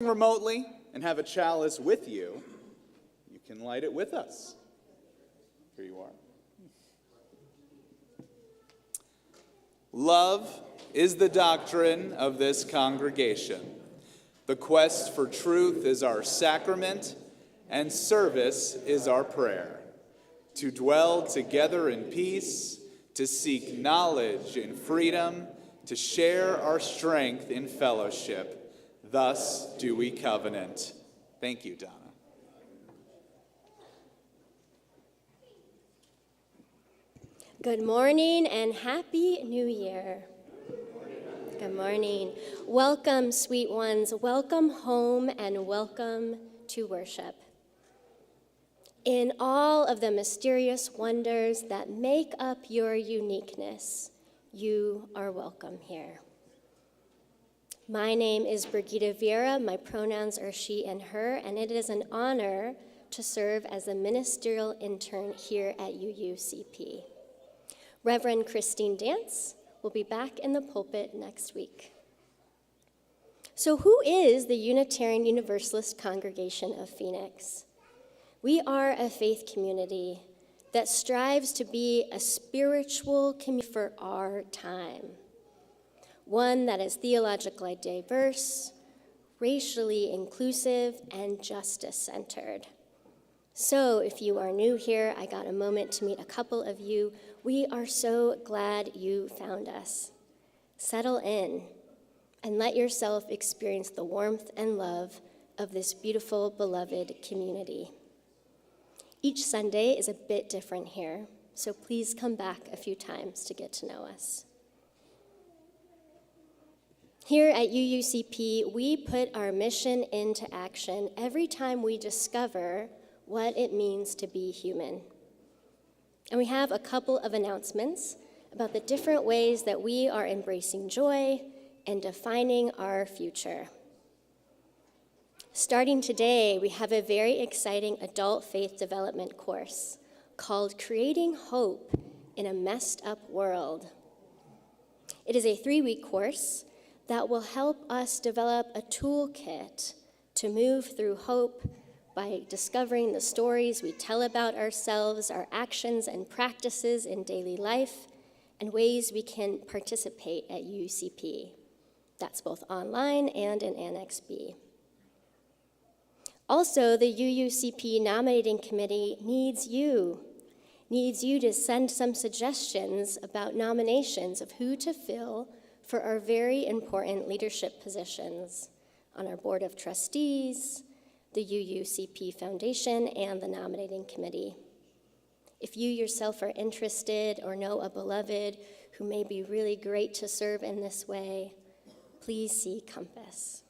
remotely and have a chalice with you, you can light it with us. Here you are. Love is the doctrine of this congregation. The quest for truth is our sacrament, and service is our prayer. To dwell together in peace, to seek knowledge in freedom, to share our strength in fellowship. Thus do we covenant. Thank you, Donna. Good morning and Happy New Year. Good morning. Welcome, sweet ones. Welcome home and welcome to worship. In all of the mysterious wonders that make up your uniqueness, you are welcome here. My name is Brigitte Vieira. My pronouns are she and her, and it is an honor to serve as a ministerial intern here at UUCP. Reverend Christine Dance will be back in the pulpit next week. So who is the Unitarian Universalist Congregation of Phoenix? We are a faith community that strives to be a spiritual community for our time. One that is theologically diverse, racially inclusive, and justice-centered. So if you are new here, I got a moment to meet a couple of you. We are so glad you found us. Settle in and let yourself experience the warmth and love of this beautiful, beloved community. Each Sunday is a bit different here, so please come back a few times to get to know us. Here at UUCP, we put our mission into action every time we discover what it means to be human. And we have a couple of announcements about the different ways that we are embracing joy and defining our future. Starting today, we have a very exciting adult faith development course called Creating Hope in a Messed Up World. It is a 3-week course that will help us develop a toolkit to move through hope by discovering the stories we tell about ourselves, our actions and practices in daily life, and ways we can participate at UUCP. That's both online and in Annex B. Also, the UUCP nominating committee needs you to send some suggestions about nominations of who to fill for our very important leadership positions on our Board of Trustees, the UUCP Foundation, and the nominating committee. If you yourself are interested or know a beloved who may be really great to serve in this way, please see Compass.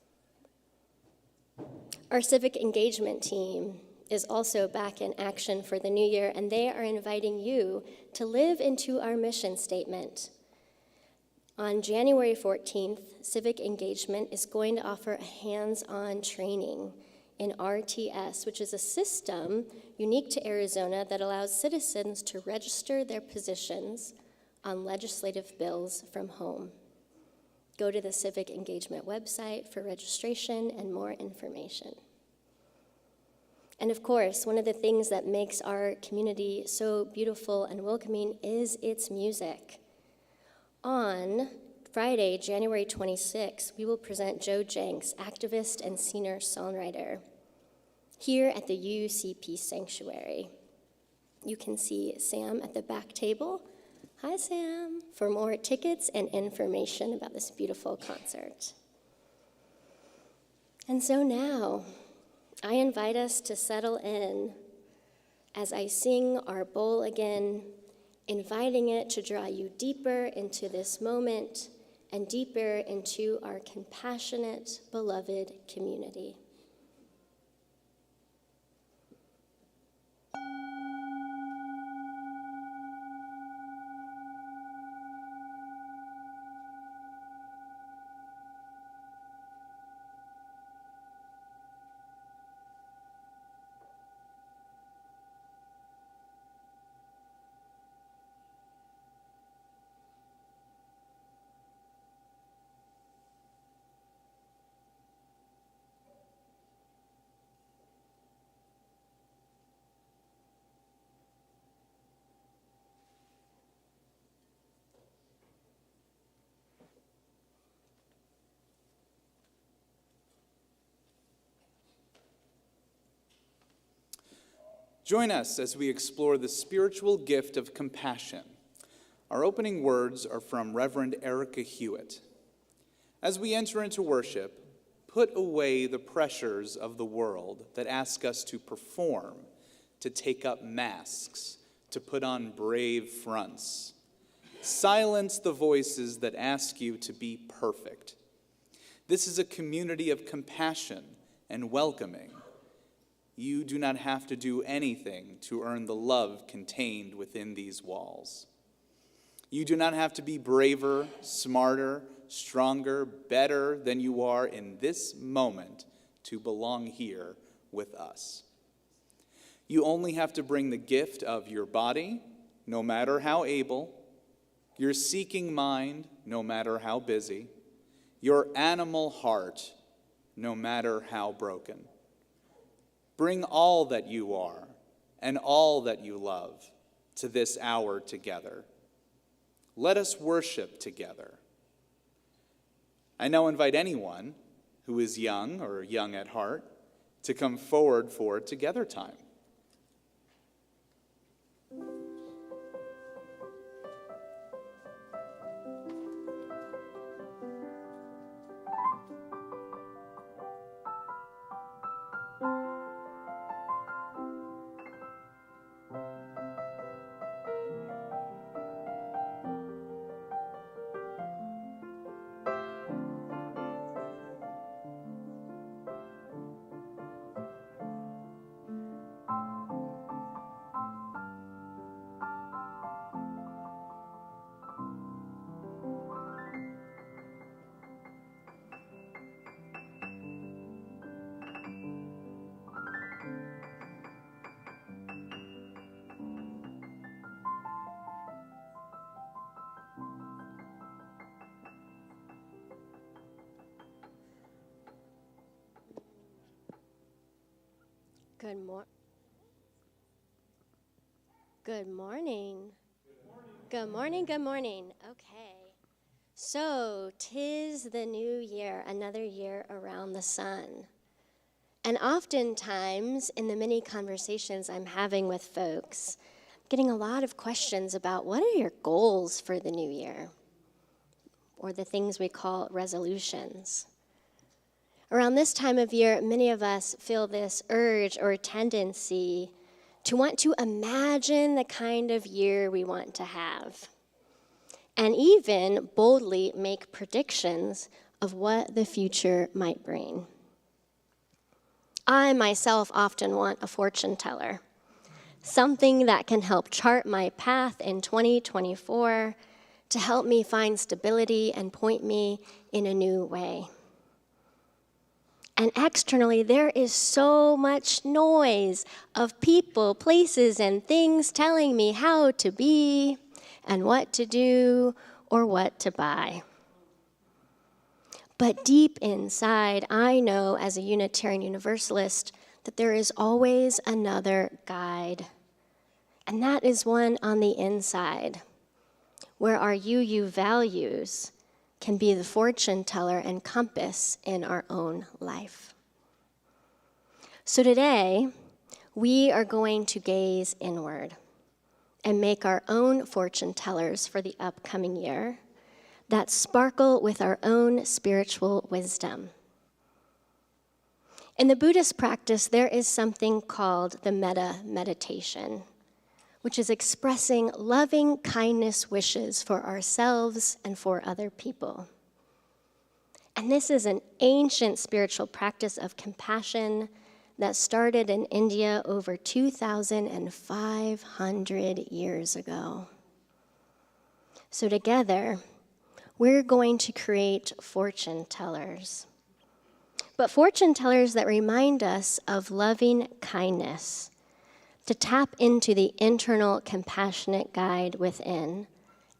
Our civic engagement team is also back in action for the new year, and they are inviting you to live into our mission statement. On January 14th, Civic Engagement is going to offer a hands-on training in RTS, which is a system unique to Arizona that allows citizens to register their positions on legislative bills from home. Go to the Civic Engagement website for registration and more information. And of course, one of the things that makes our community so beautiful and welcoming is its music. On Friday, January 26th, we will present Joe Jenks, activist and singer-songwriter, here at the UUCP Sanctuary. You can see Sam at the back table. Hi, Sam, for more tickets and information about this beautiful concert. And so now, I invite us to settle in as I sing our bowl again, inviting it to draw you deeper into this moment and deeper into our compassionate, beloved community. Join us as we explore the spiritual gift of compassion. Our opening words are from Reverend Erica Hewitt. As we enter into worship, put away the pressures of the world that ask us to perform, to take up masks, to put on brave fronts. Silence the voices that ask you to be perfect. This is a community of compassion and welcoming. You do not have to do anything to earn the love contained within these walls. You do not have to be braver, smarter, stronger, better than you are in this moment to belong here with us. You only have to bring the gift of your body, no matter how able, your seeking mind, no matter how busy, your animal heart, no matter how broken. Bring all that you are and all that you love to this hour together. Let us worship together. I now invite anyone who is young or young at heart to come forward for Together Time. Good morning. Good morning, good morning. Okay. So, 'tis the new year, another year around the sun. And oftentimes, in the many conversations I'm having with folks, I'm getting a lot of questions about what are your goals for the new year? Or the things we call resolutions. Around this time of year, many of us feel this urge or tendency to want to imagine the kind of year we want to have, and even boldly make predictions of what the future might bring. I myself often want a fortune teller, something that can help chart my path in 2024 to help me find stability and point me in a new way. And externally, there is so much noise of people, places, and things telling me how to be and what to do or what to buy. But deep inside, I know as a Unitarian Universalist that there is always another guide. And that is one on the inside, where our UU values can be the fortune teller and compass in our own life. So today, we are going to gaze inward and make our own fortune tellers for the upcoming year that sparkle with our own spiritual wisdom. In the Buddhist practice, there is something called the metta meditation, which is expressing loving kindness wishes for ourselves and for other people. And this is an ancient spiritual practice of compassion that started in India over 2,500 years ago. So together, we're going to create fortune tellers. But fortune tellers that remind us of loving kindness, to tap into the internal compassionate guide within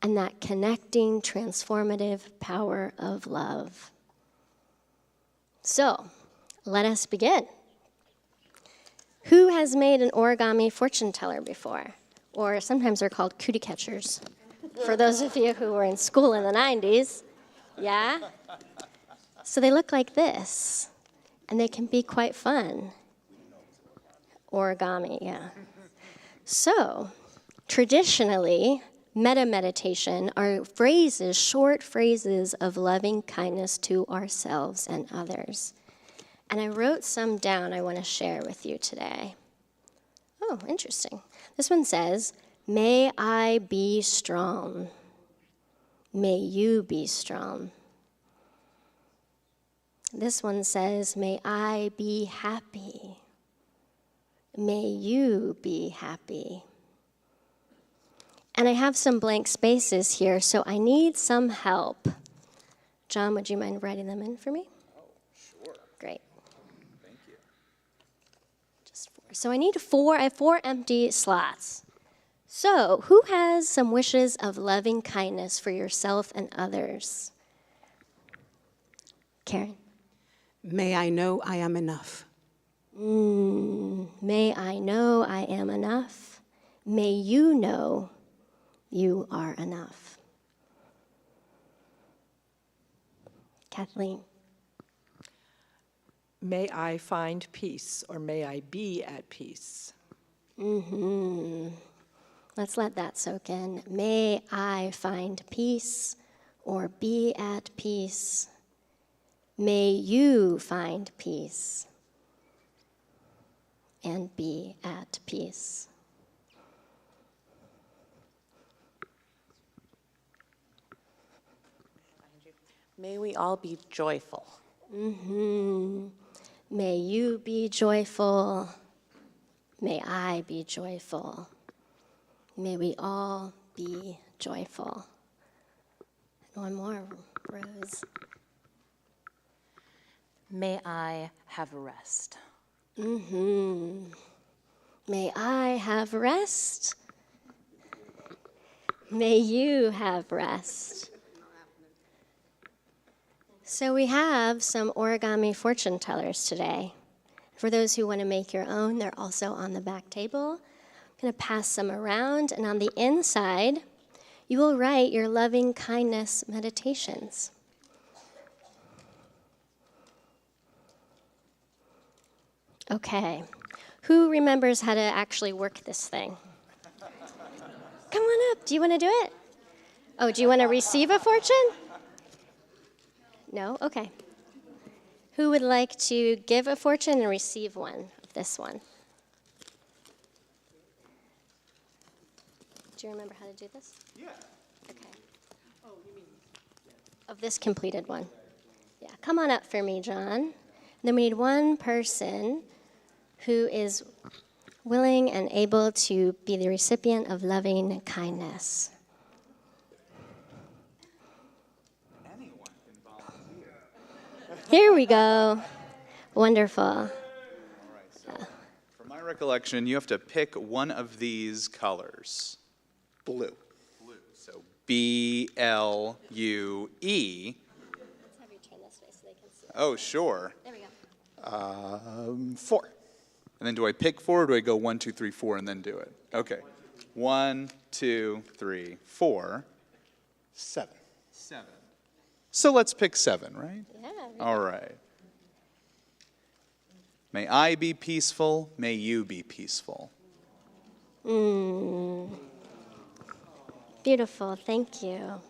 and that connecting, transformative power of love. So, let us begin. Who has made an origami fortune teller before? Or sometimes they're called cootie catchers. For those of you who were in school in the 90s, yeah? So they look like this, and they can be quite fun. Origami, yeah. So, traditionally, metta meditation are phrases, short phrases of loving kindness to ourselves and others. And I wrote some down I want to share with you today. Oh, interesting. This one says, "May I be strong. May you be strong." This one says, "May I be happy. May you be happy." And I have some blank spaces here, so I need some help. John, would you mind writing them in for me? Oh, sure. Great. Thank you. Just 4. So I need 4. I have 4 empty slots. So who has some wishes of loving kindness for yourself and others? Karen? May I know I am enough. May I know I am enough. May you know you are enough. Kathleen? May I find peace, or may I be at peace. Let's let that soak in. May I find peace or be at peace. May you find peace and be at peace. May we all be joyful. May you be joyful. May I be joyful. May we all be joyful. And one more, Rose. May I have rest. May I have rest. May you have rest. So we have some origami fortune tellers today. For those who want to make your own, they're also on the back table. I'm going to pass some around, and on the inside, you will write your loving kindness meditations. Okay, who remembers how to actually work this thing? Come on up, do you want to do it? Oh, do you want to receive a fortune? No? Okay. Who would like to give a fortune and receive one of this one? Do you remember how to do this? Yeah. Okay. Oh, you mean of this completed one? Yeah. Come on up for me, John. And then we need one person who is willing and able to be the recipient of loving kindness. Anyone can volunteer. Here we go. Wonderful. All right, so from my recollection, you have to pick one of these colors. Blue. Blue. So B-L-U-E. Let's have you turn this way so they can see. Oh, sure. There we go. 4. And then do I pick 4 or do I go 1, 2, 3, 4 and then do it? Okay. 1, 2, 3, 4. 7. 7. So let's pick 7, right? Yeah. All right. May I be peaceful. May you be peaceful. Beautiful. Thank you.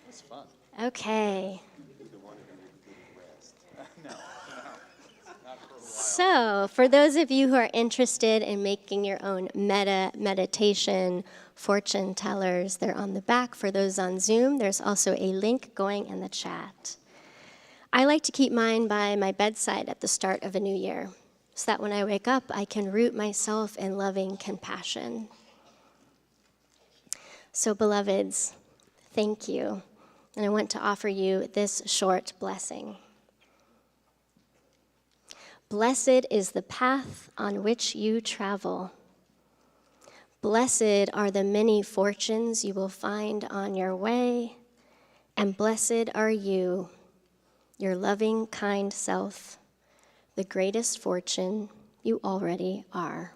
That's fun. Okay. So, for those of you who are interested in making your own meditation fortune tellers, they're on the back. For those on Zoom, there's also a link going in the chat. I like to keep mine by my bedside at the start of a new year, so that when I wake up, I can root myself in loving compassion. So, beloveds, thank you. And I want to offer you this short blessing. Blessed is the path on which you travel. Blessed are the many fortunes you will find on your way, and blessed are you, your loving, kind self, the greatest fortune you already are.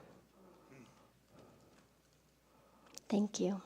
Thank you.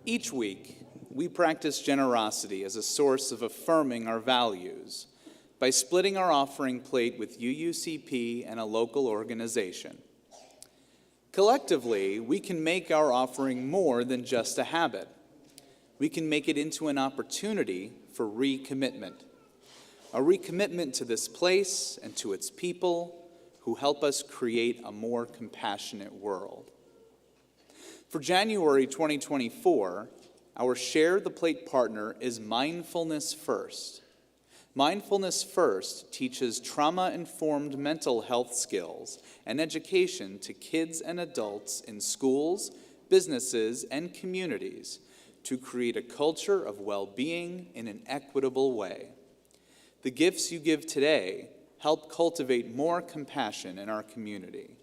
Each week, we practice generosity as a source of affirming our values by splitting our offering plate with UUCP and a local organization. Collectively, we can make our offering more than just a habit. We can make it into an opportunity for recommitment, a recommitment to this place and to its people who help us create a more compassionate world. For January 2024, our Share the Plate partner is Mindfulness First. Mindfulness First teaches trauma-informed mental health skills and education to kids and adults in schools, businesses, and communities to create a culture of well-being in an equitable way. The gifts you give today help cultivate more compassion in our community.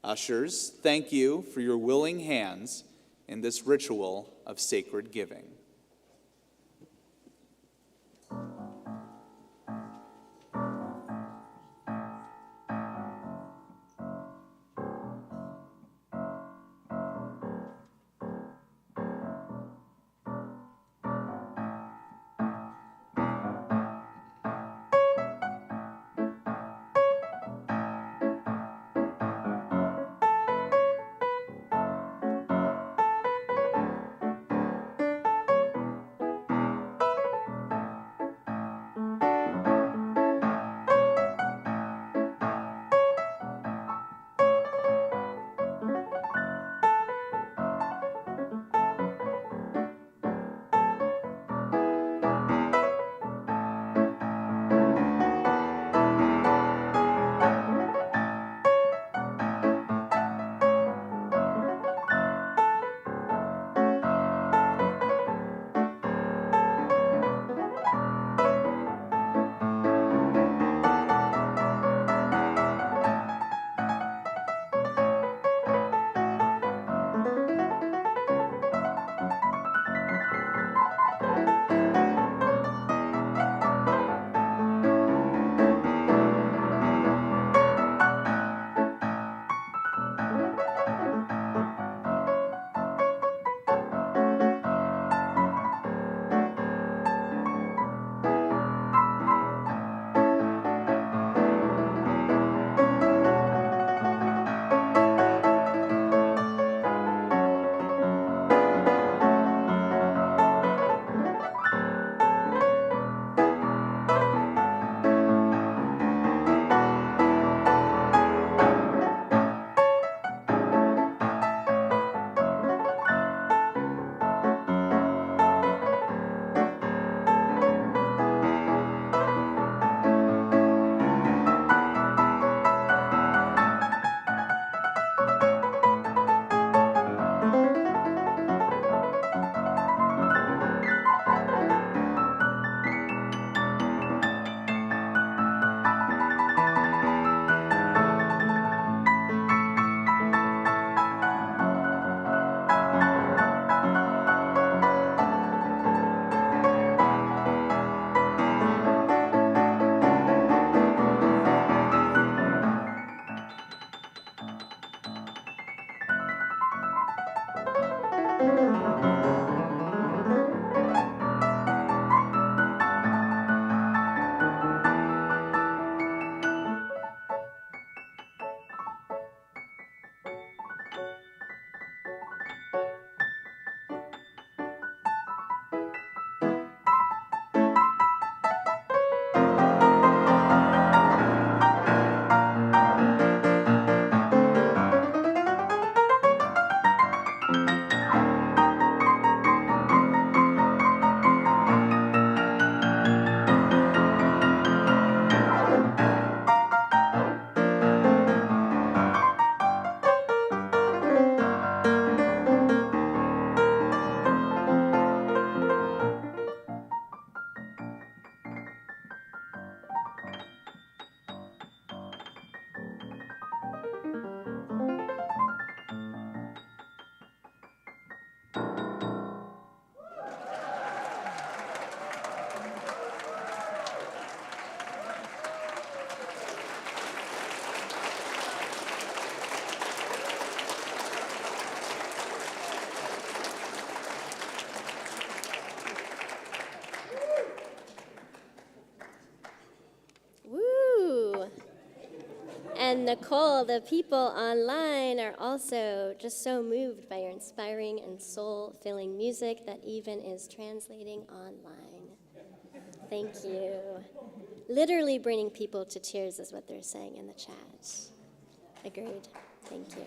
Ushers, thank you for your willing hands in this ritual of sacred giving. And Nicole, the people online are also just so moved by your inspiring and soul-filling music that even is translating online. Thank you. Literally bringing people to tears is what they're saying in the chat. Agreed. Thank you.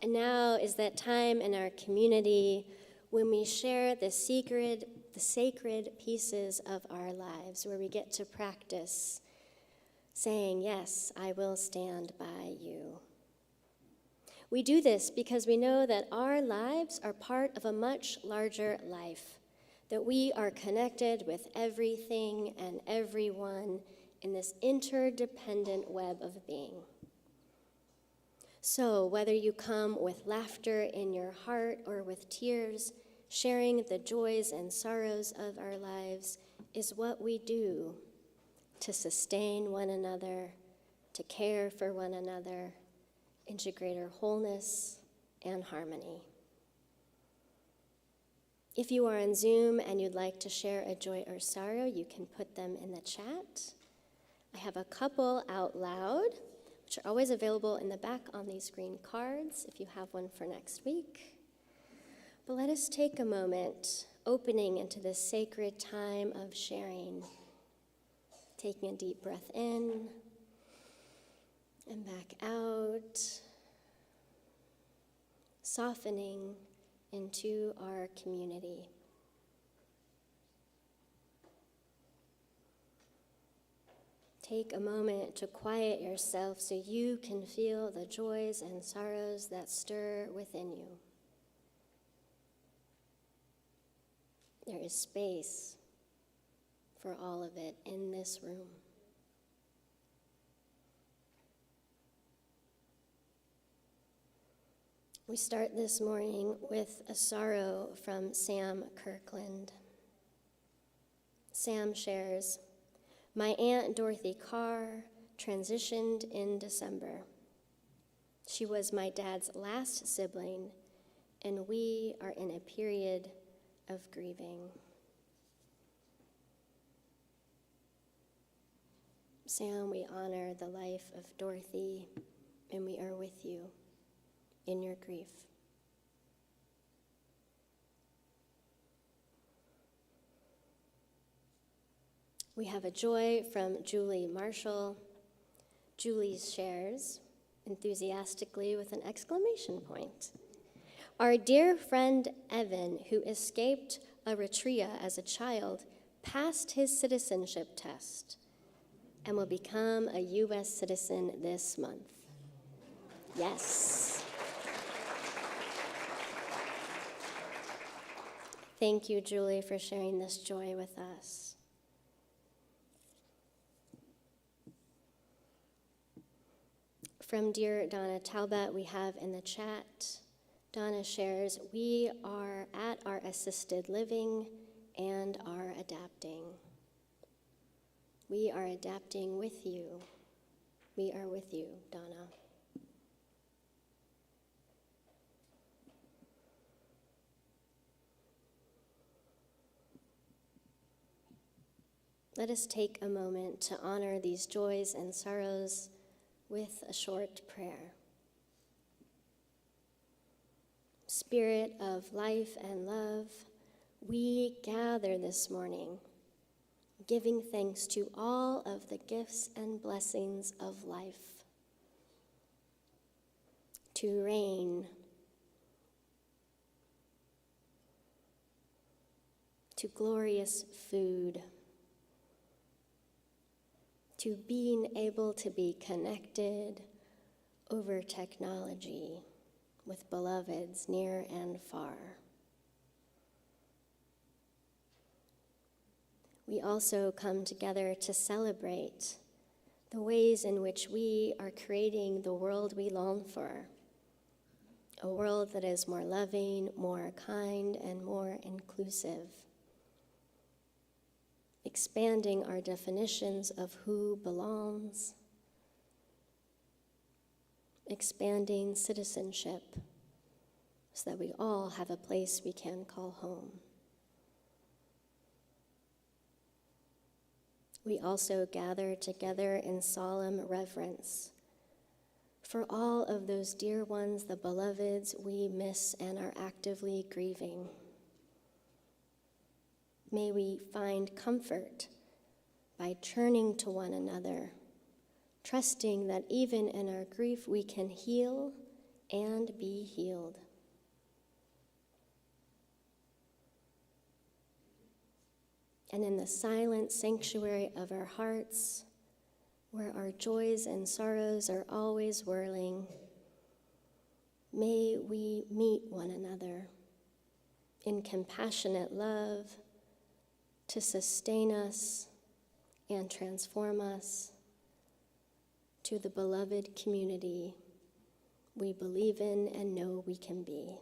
And now is that time in our community when we share the sacred pieces of our lives, where we get to practice saying, yes, I will stand by you. We do this because we know that our lives are part of a much larger life, that we are connected with everything and everyone in this interdependent web of being. So whether you come with laughter in your heart or with tears, sharing the joys and sorrows of our lives is what we do to sustain one another, to care for one another, into greater wholeness and harmony. If you are on Zoom and you'd like to share a joy or sorrow, you can put them in the chat. I have a couple out loud, which are always available in the back on these green cards if you have one for next week. But let us take a moment, opening into this sacred time of sharing, taking a deep breath in and back out, softening into our community. Take a moment to quiet yourself so you can feel the joys and sorrows that stir within you. There is space for all of it in this room. We start this morning with a sorrow from Sam Kirkland. Sam shares, "My Aunt Dorothy Carr transitioned in December. She was my dad's last sibling, and we are in a period of grieving." Sam, we honor the life of Dorothy, and we are with you in your grief. We have a joy from Julie Marshall. Julie shares enthusiastically with an exclamation point. "Our dear friend Evan, who escaped Eritrea as a child, passed his citizenship test and will become a U.S. citizen this month." Yes. Thank you, Julie, for sharing this joy with us. From dear Donna Talbot, we have in the chat, Donna shares, "We are at our assisted living and are adapting." We are adapting with you. We are with you, Donna. Let us take a moment to honor these joys and sorrows with a short prayer. Spirit of life and love, we gather this morning, giving thanks to all of the gifts and blessings of life. To rain, to glorious food, to being able to be connected over technology with beloveds near and far. We also come together to celebrate the ways in which we are creating the world we long for, a world that is more loving, more kind, and more inclusive. Expanding our definitions of who belongs, expanding citizenship so that we all have a place we can call home. we also gather together in solemn reverence for all of those dear ones, the beloveds we miss and are actively grieving. May we find comfort by turning to one another, trusting that even in our grief we can heal and be healed. And in the silent sanctuary of our hearts, where our joys and sorrows are always whirling, may we meet one another in compassionate love to sustain us and transform us to the beloved community we believe in and know we can be.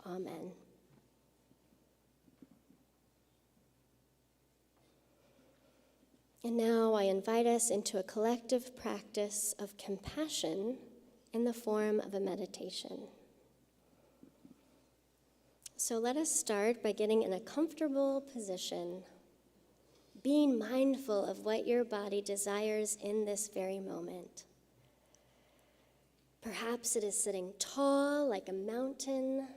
Amen. And now I invite us into a collective practice of compassion in the form of a meditation. So let us start by getting in a comfortable position, being mindful of what your body desires in this very moment. Perhaps it is sitting tall like a mountain,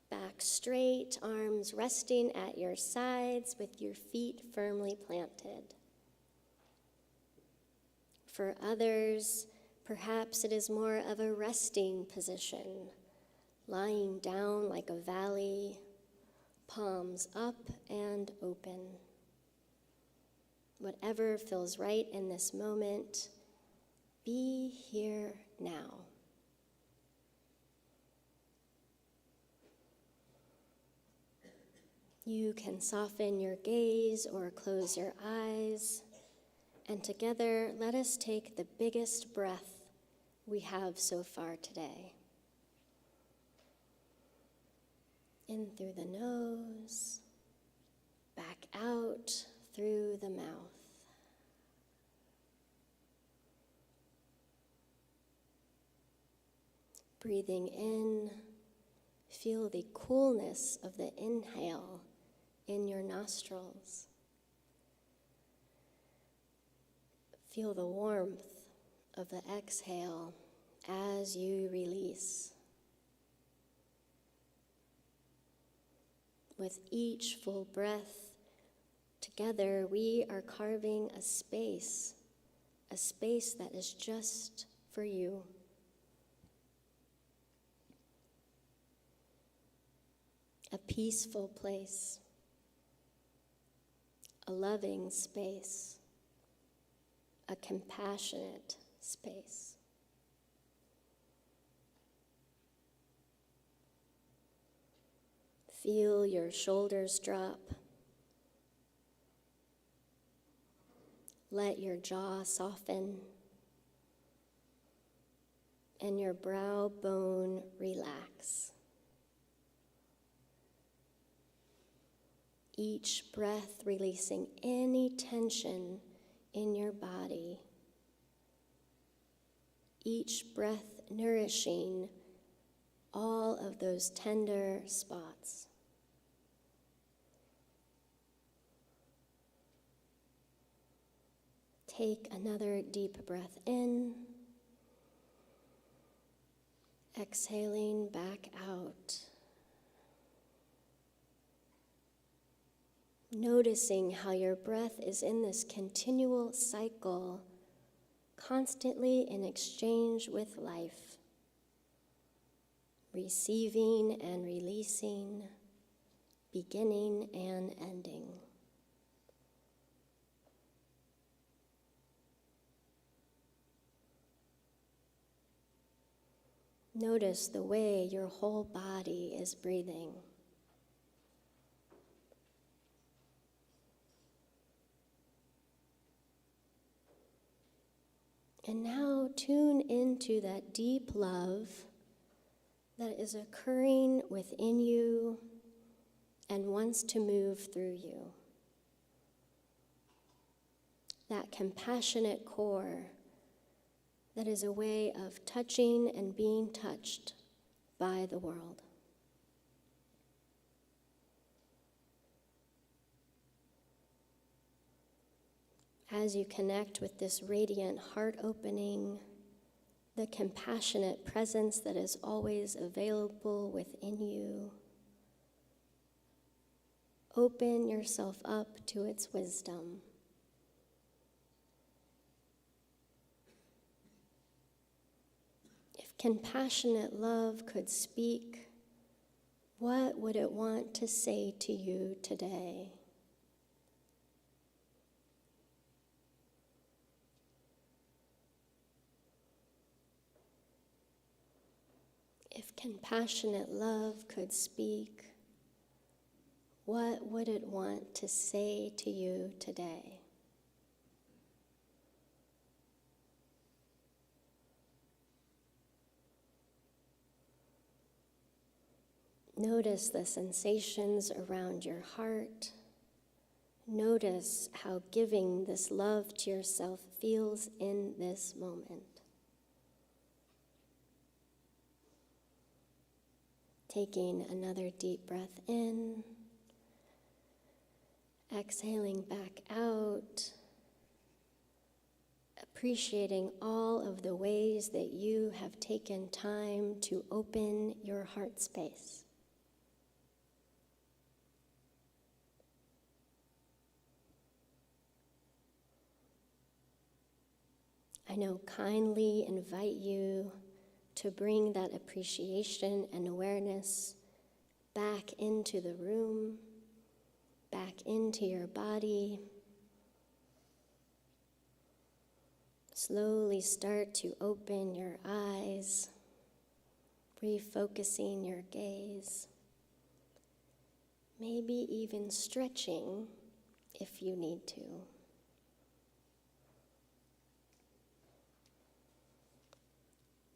back straight, arms resting at your sides with your feet firmly planted. For others, perhaps it is more of a resting position, lying down like a valley, palms up and open. Whatever feels right in this moment, be here now. You can soften your gaze or close your eyes, and together let us take the biggest breath we have so far today. In through the nose, back out through the mouth. Breathing in, feel the coolness of the inhale in your nostrils. Feel the warmth of the exhale as you release. With each full breath, together we are carving a space that is just for you. A peaceful place, a loving space, a compassionate space. Feel your shoulders drop. Let your jaw soften and your brow bone relax. Each breath releasing any tension in your body. Each breath nourishing all of those tender spots. Take another deep breath in, exhaling back out. Noticing how your breath is in this continual cycle, constantly in exchange with life, receiving and releasing, beginning and ending. Notice the way your whole body is breathing. And now tune into that deep love that is occurring within you and wants to move through you. That compassionate core that is a way of touching and being touched by the world. As you connect with this radiant heart opening, the compassionate presence that is always available within you, open yourself up to its wisdom. If compassionate love could speak, what would it want to say to you today? If compassionate love could speak, what would it want to say to you today? Notice the sensations around your heart. Notice how giving this love to yourself feels in this moment. Taking another deep breath in, exhaling back out, appreciating all of the ways that you have taken time to open your heart space. I now kindly invite you to bring that appreciation and awareness back into the room, back into your body. Slowly start to open your eyes, refocusing your gaze, maybe even stretching if you need to.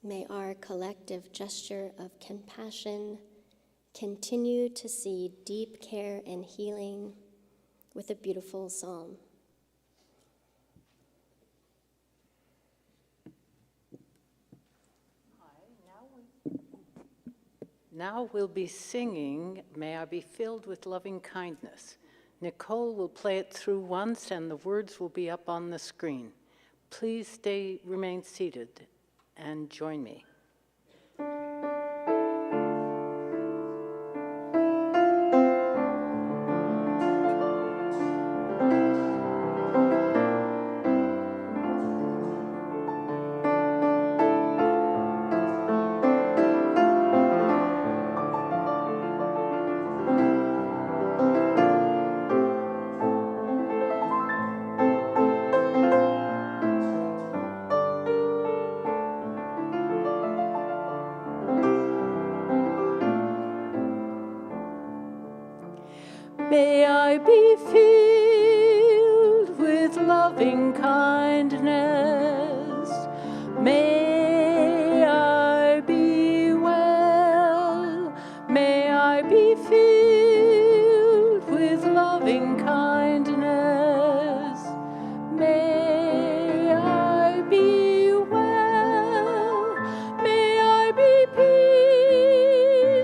May our collective gesture of compassion continue to see deep care and healing with a beautiful psalm. Now we'll be singing, May I Be Filled with Loving Kindness. Nicole will play it through once and the words will be up on the screen. Please remain seated and join me. May I be filled with loving kindness. May I be well. May I be filled with loving kindness. May I be well. May I be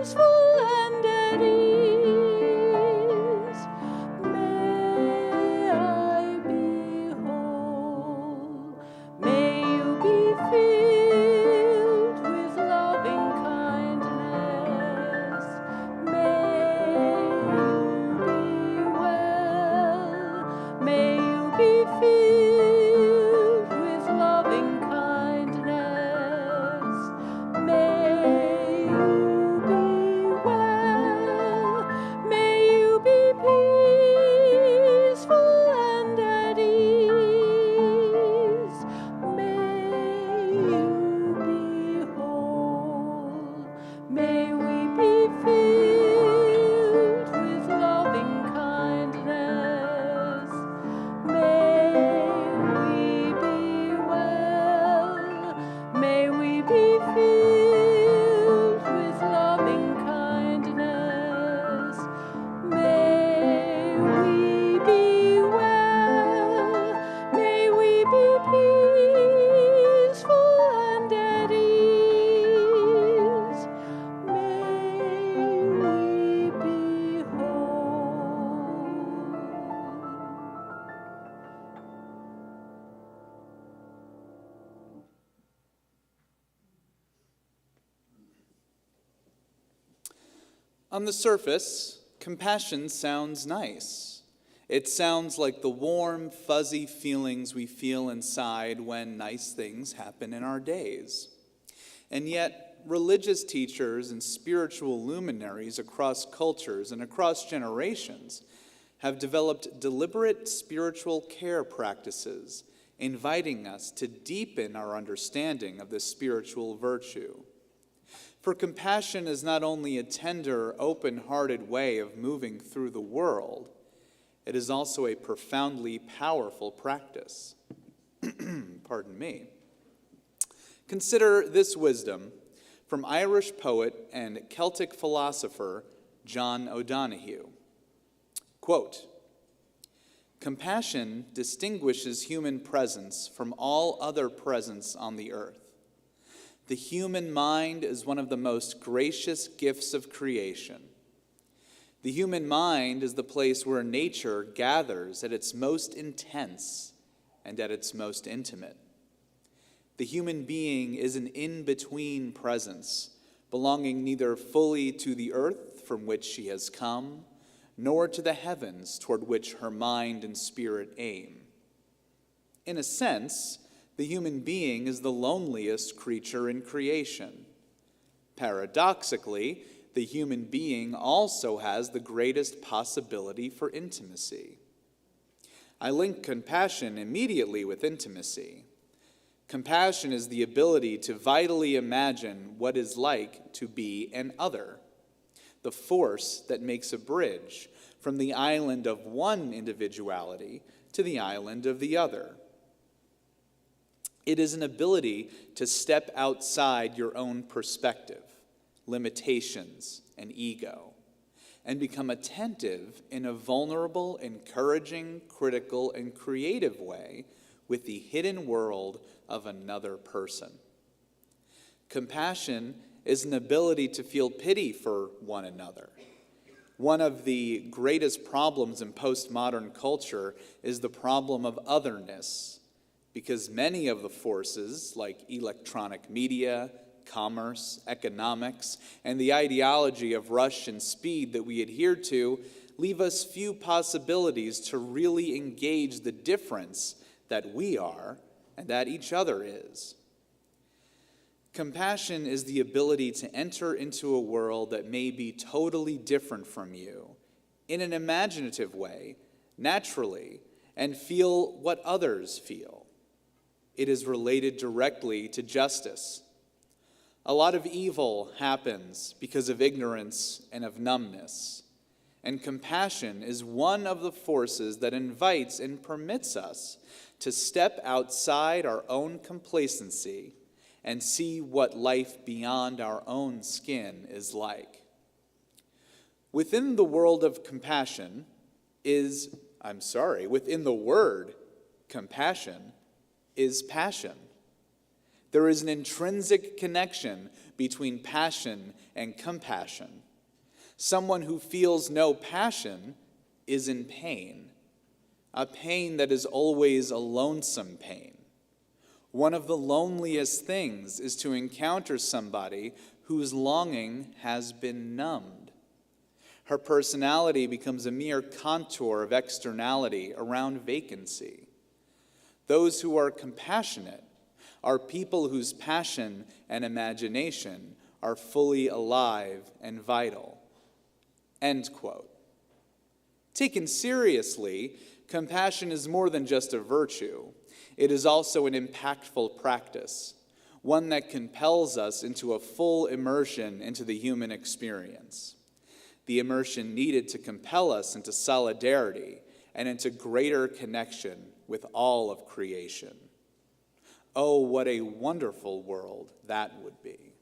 peaceful and at ease. May I be whole. May you be filled On the surface, compassion sounds nice. It sounds like the warm, fuzzy feelings we feel inside when nice things happen in our days. And yet, religious teachers and spiritual luminaries across cultures and across generations have developed deliberate spiritual care practices, inviting us to deepen our understanding of this spiritual virtue. For compassion is not only a tender, open-hearted way of moving through the world, it is also a profoundly powerful practice. Pardon me. Consider this wisdom from Irish poet and Celtic philosopher John O'Donohue. Quote, "Compassion distinguishes human presence from all other presence on the earth. The human mind is one of the most gracious gifts of creation. The human mind is the place where nature gathers at its most intense and at its most intimate. The human being is an in-between presence, belonging neither fully to the earth from which she has come, nor to the heavens toward which her mind and spirit aim. In a sense, the human being is the loneliest creature in creation. Paradoxically, the human being also has the greatest possibility for intimacy. I link compassion immediately with intimacy. Compassion is the ability to vitally imagine what it's like to be an other, the force that makes a bridge from the island of one individuality to the island of the other. It is an ability to step outside your own perspective, limitations, and ego, and become attentive in a vulnerable, encouraging, critical, and creative way with the hidden world of another person. Compassion is an ability to feel pity for one another. One of the greatest problems in postmodern culture is the problem of otherness, because many of the forces, like electronic media, commerce, economics, and the ideology of rush and speed that we adhere to, leave us few possibilities to really engage the difference that we are and that each other is. Compassion is the ability to enter into a world that may be totally different from you in an imaginative way, naturally, and feel what others feel. It is related directly to justice. A lot of evil happens because of ignorance and of numbness, and compassion is one of the forces that invites and permits us to step outside our own complacency and see what life beyond our own skin is like. Within the world of compassion within the word compassion is passion. There is an intrinsic connection between passion and compassion. Someone who feels no passion is in pain, a pain that is always a lonesome pain. One of the loneliest things is to encounter somebody whose longing has been numbed. Her personality becomes a mere contour of externality around vacancy. Those who are compassionate are people whose passion and imagination are fully alive and vital." End quote. Taken seriously, compassion is more than just a virtue. It is also an impactful practice, one that compels us into a full immersion into the human experience. The immersion needed to compel us into solidarity and into greater connection with all of creation. Oh, what a wonderful world that would be.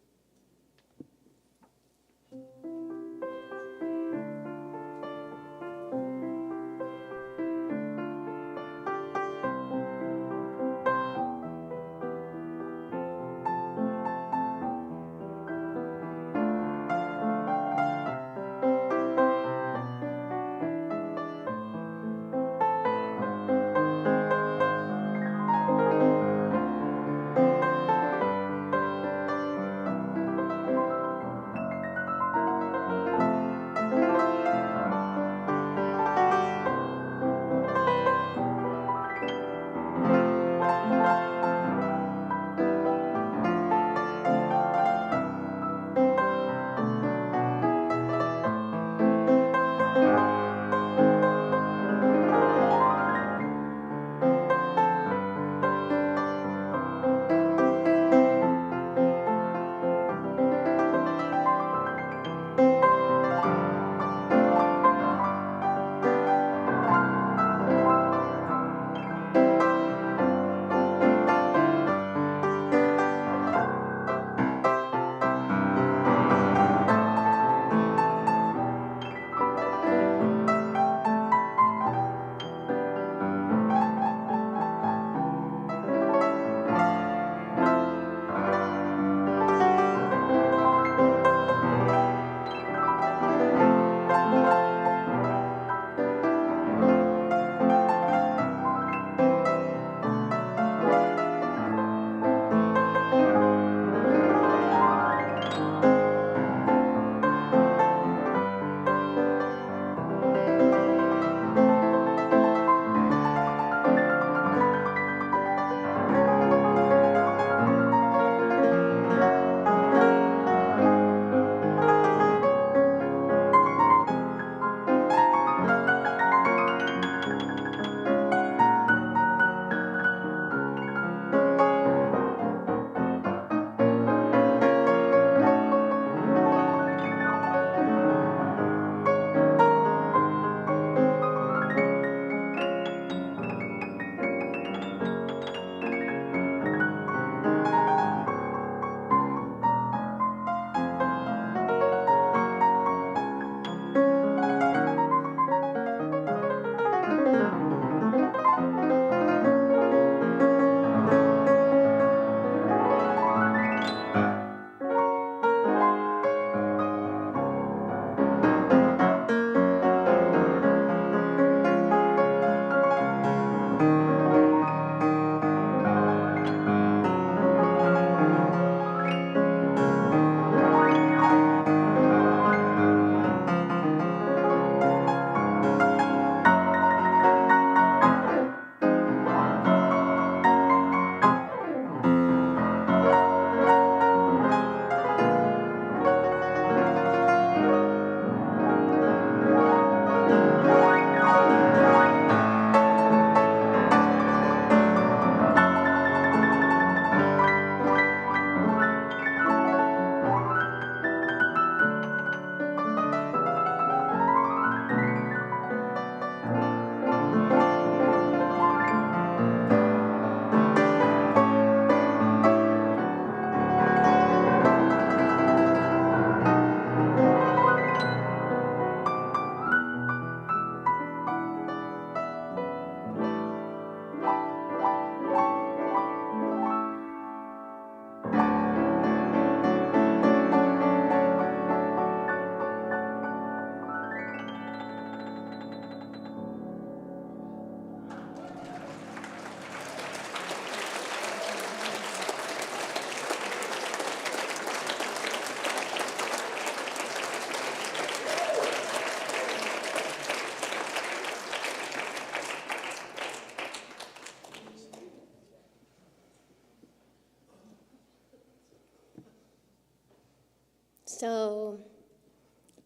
So,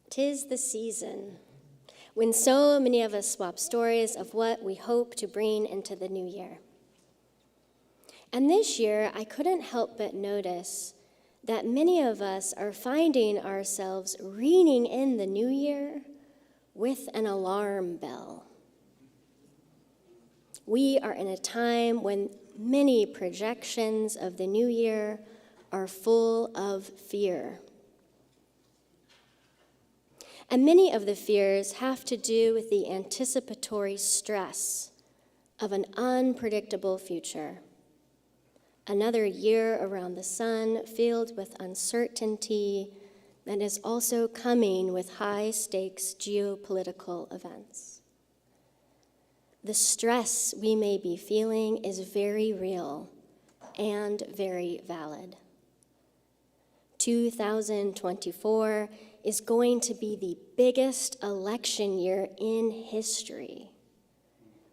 'tis the season when so many of us swap stories of what we hope to bring into the new year. And this year, I couldn't help but notice that many of us are finding ourselves ringing in the new year with an alarm bell. We are in a time when many projections of the new year are full of fear. And many of the fears have to do with the anticipatory stress of an unpredictable future. Another year around the sun filled with uncertainty that is also coming with high-stakes geopolitical events. The stress we may be feeling is very real and very valid. 2024 is going to be the biggest election year in history,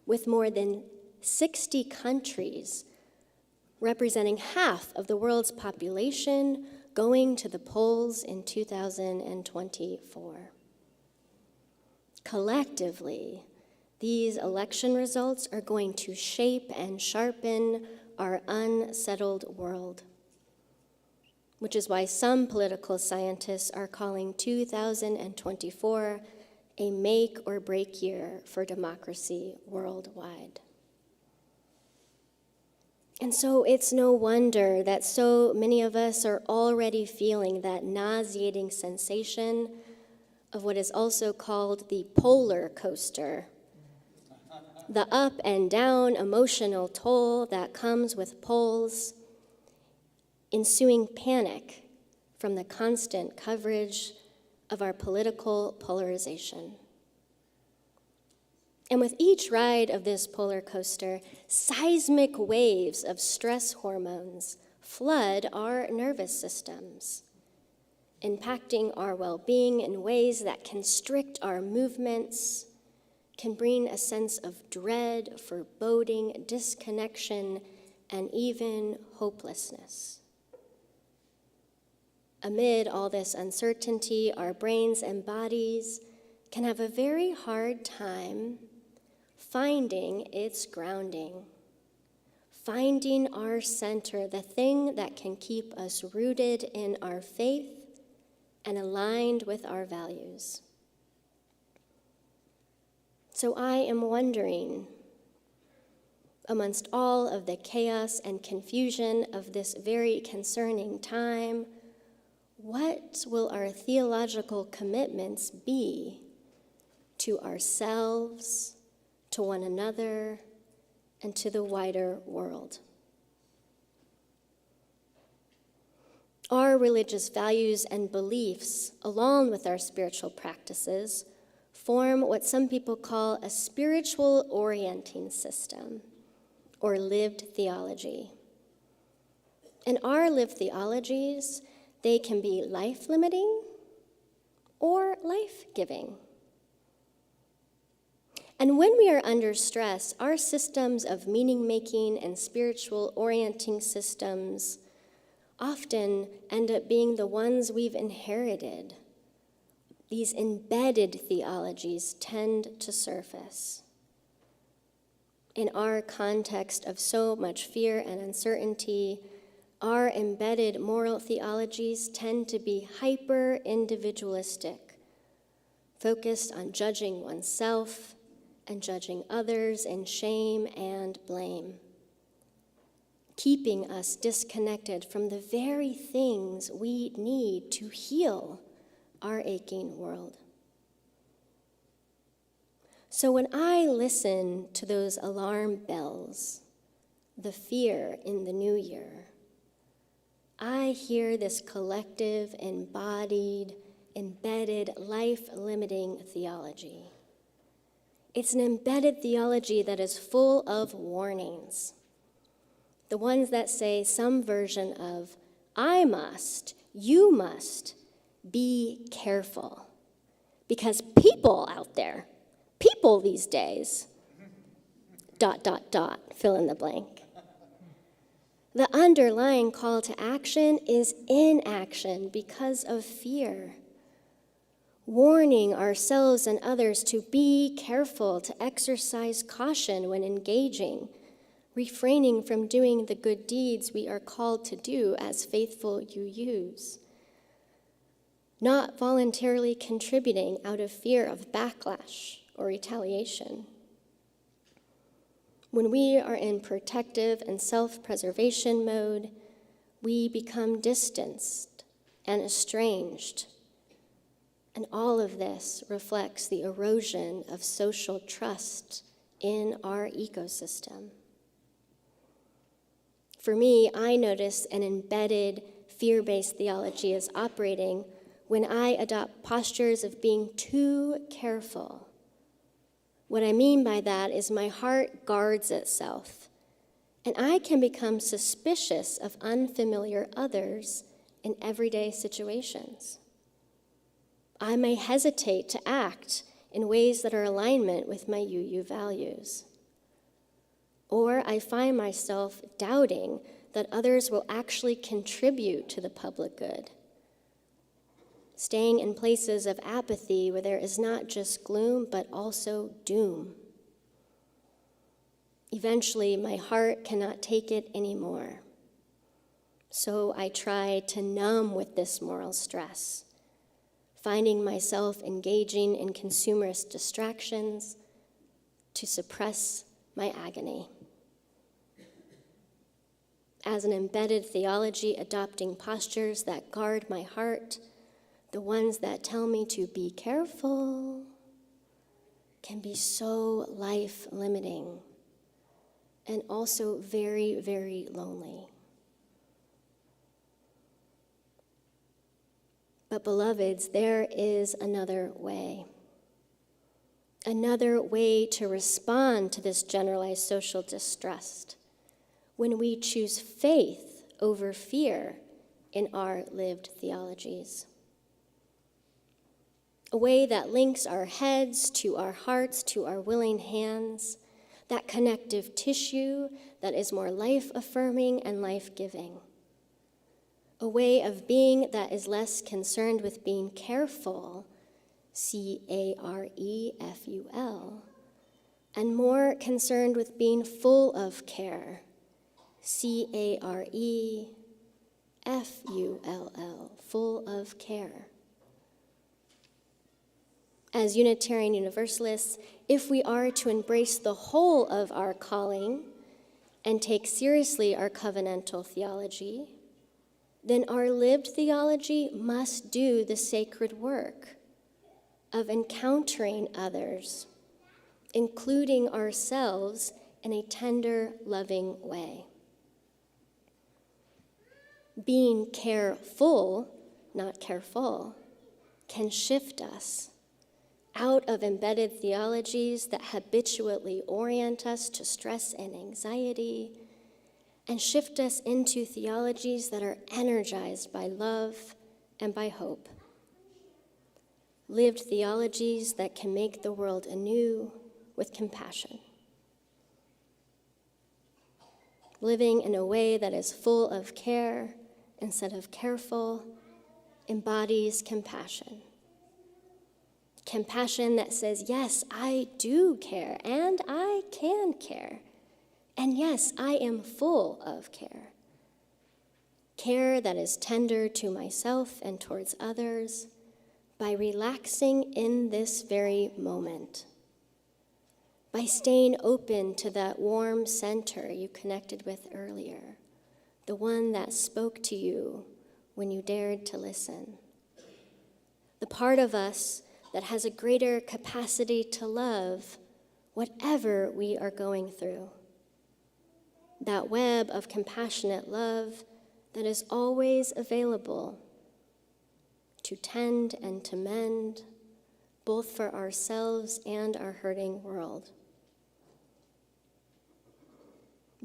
with more than 60 countries representing half of the world's population going to the polls in 2024. Collectively, these election results are going to shape and sharpen our unsettled world, which is why some political scientists are calling 2024 a make or break year for democracy worldwide. And so it's no wonder that so many of us are already feeling that nauseating sensation of what is also called the polar coaster, the up and down emotional toll that comes with polls, ensuing panic from the constant coverage of our political polarization. And with each ride of this polar coaster, seismic waves of stress hormones flood our nervous systems, impacting our well-being in ways that constrict our movements, can bring a sense of dread, foreboding, disconnection, and even hopelessness. Amid all this uncertainty, our brains and bodies can have a very hard time finding its grounding, finding our center, the thing that can keep us rooted in our faith and aligned with our values. So I am wondering, amongst all of the chaos and confusion of this very concerning time, what will our theological commitments be to ourselves, to one another, and to the wider world? Our religious values and beliefs, along with our spiritual practices, form what some people call a spiritual orienting system, or lived theology. And our lived theologies, they can be life-limiting or life-giving. And when we are under stress, our systems of meaning-making and spiritual orienting systems often end up being the ones we've inherited. These embedded theologies tend to surface. In our context of so much fear and uncertainty, our embedded moral theologies tend to be hyper-individualistic, focused on judging oneself and judging others in shame and blame, keeping us disconnected from the very things we need to heal our aching world. So when I listen to those alarm bells, the fear in the new year, I hear this collective, embodied, embedded, life-limiting theology. It's an embedded theology that is full of warnings. The ones that say some version of, I must, you must, be careful. Because people out there, people these days, ... fill in the blank. The underlying call to action is inaction because of fear. Warning ourselves and others to be careful, to exercise caution when engaging, refraining from doing the good deeds we are called to do as faithful UUs. Not voluntarily contributing out of fear of backlash or retaliation. When we are in protective and self-preservation mode, we become distanced and estranged. And all of this reflects the erosion of social trust in our ecosystem. For me, I notice an embedded fear-based theology is operating when I adopt postures of being too careful. What I mean by that is my heart guards itself, and I can become suspicious of unfamiliar others in everyday situations. I may hesitate to act in ways that are in alignment with my UU values. Or I find myself doubting that others will actually contribute to the public good. Staying in places of apathy where there is not just gloom, but also doom. Eventually, my heart cannot take it anymore. So I try to numb with this moral stress, finding myself engaging in consumerist distractions to suppress my agony. As an embedded theology, adopting postures that guard my heart, the ones that tell me to be careful, can be so life-limiting and also very, very lonely. But beloveds, there is another way to respond to this generalized social distrust when we choose faith over fear in our lived theologies. A way that links our heads to our hearts, to our willing hands, that connective tissue that is more life-affirming and life-giving. A way of being that is less concerned with being careful, C-A-R-E-F-U-L, and more concerned with being full of care, C-A-R-E-F-U-L-L, full of care. As Unitarian Universalists, if we are to embrace the whole of our calling and take seriously our covenantal theology, then our lived theology must do the sacred work of encountering others, including ourselves in a tender, loving way. Being careful, not careful, can shift us out of embedded theologies that habitually orient us to stress and anxiety, and shift us into theologies that are energized by love and by hope. Lived theologies that can make the world anew with compassion. Living in a way that is full of care instead of careful embodies compassion. Compassion that says, yes, I do care, and I can care. And yes, I am full of care. Care that is tender to myself and towards others by relaxing in this very moment. By staying open to that warm center you connected with earlier, the one that spoke to you when you dared to listen. The part of us that has a greater capacity to love whatever we are going through. That web of compassionate love that is always available to tend and to mend, both for ourselves and our hurting world.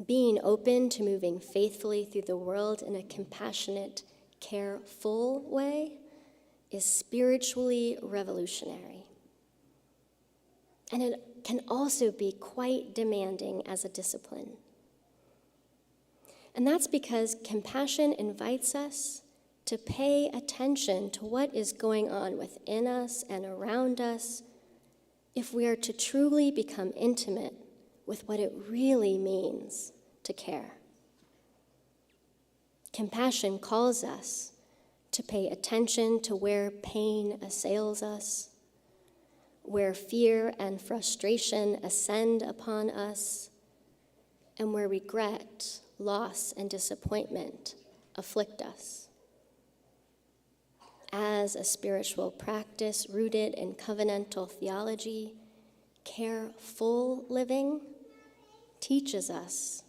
Being open to moving faithfully through the world in a compassionate, careful way is spiritually revolutionary. And it can also be quite demanding as a discipline. And that's because compassion invites us to pay attention to what is going on within us and around us if we are to truly become intimate with what it really means to care. Compassion calls us to pay attention to where pain assails us, where fear and frustration ascend upon us, and where regret, loss, and disappointment afflict us. As a spiritual practice rooted in covenantal theology, careful living teaches us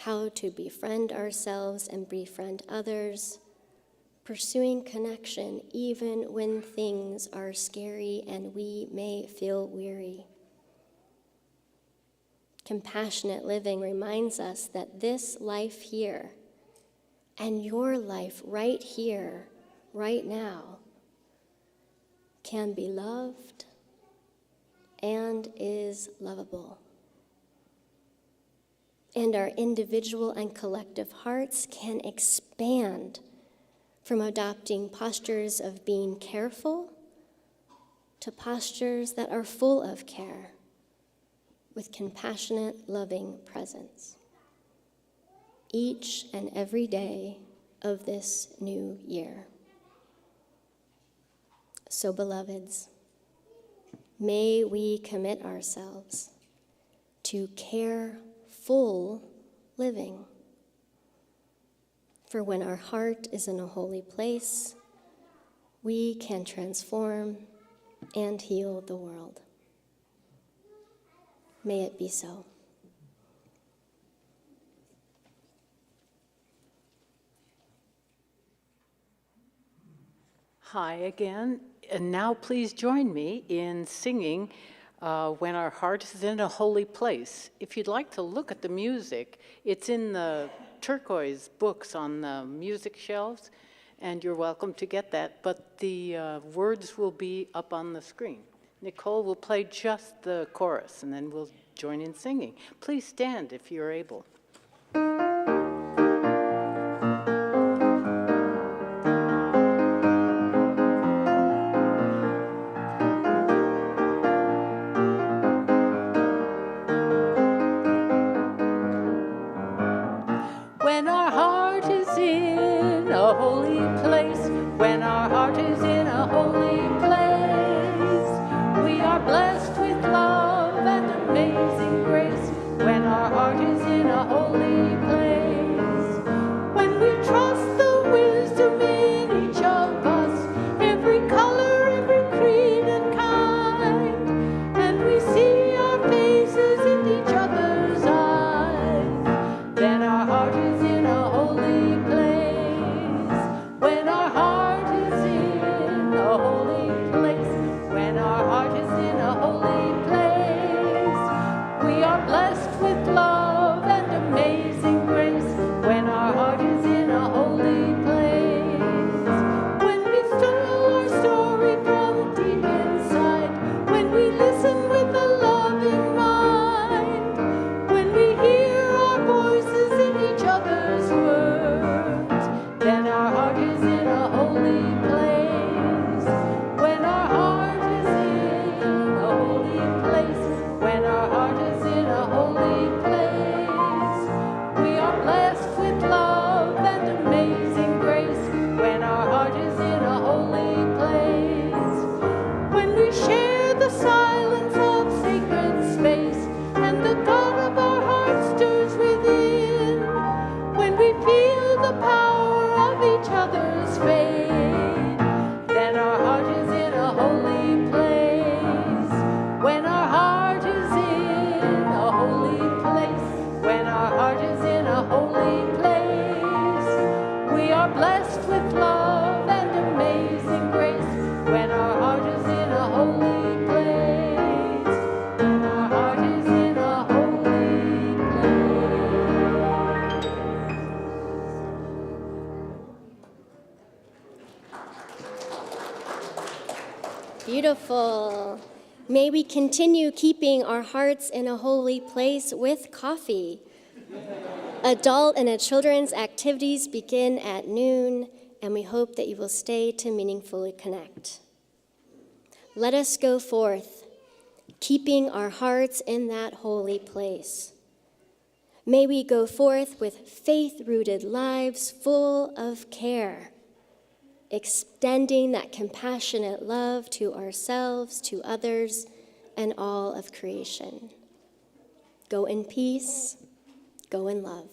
how to befriend ourselves and befriend others, pursuing connection even when things are scary and we may feel weary. Compassionate living reminds us that this life here and your life right here, right now, can be loved and is lovable. And our individual and collective hearts can expand from adopting postures of being careful to postures that are full of care, with compassionate, loving presence, each and every day of this new year. So, beloveds, may we commit ourselves to careful living. For when our heart is in a holy place, we can transform and heal the world. May it be so. Hi again, and now please join me in singing When Our Heart is in a Holy Place. If you'd like to look at the music, it's in the turquoise books on the music shelves, and you're welcome to get that, but the words will be up on the screen. Nicole will play just the chorus, and then we'll join in singing. Please stand if you're able. When our heart is in a holy place, when our heart is in a holy place, we are blessed with love and amazing grace. When our heart is in a holy place, when we trust the wisdom in each of us, every color, every creed and kind, and we see our faces in each other's eyes, then our heart is in a holy place. When our heart is in a holy place, when our heart is in a holy place, we are blessed with love and amazing grace. When our heart is in a holy place, when we tell our story from deep inside, when we listen with a loving mind, when we hear our voices in each other's words, then our heart is in a holy place. When our heart is in a holy place, when our heart is in a holy place, we are blessed with love and amazing grace. When our heart is in a holy place, when we share the silence of sacred space, and the God of our heart stirs within, when we feel the power of each other's faith, then our heart is in a holy place. When our heart is in a holy place, when our heart is in a holy place, we are blessed with love and amazing grace. When our heart is in a holy place, when our heart is in a holy place. Beautiful. May we continue keeping our hearts in a holy place with coffee. Adult and children's activities begin at noon, and we hope that you will stay to meaningfully connect. Let us go forth, keeping our hearts in that holy place. May we go forth with faith-rooted lives full of care, extending that compassionate love to ourselves, to others, and all of creation. Go in peace, go in love.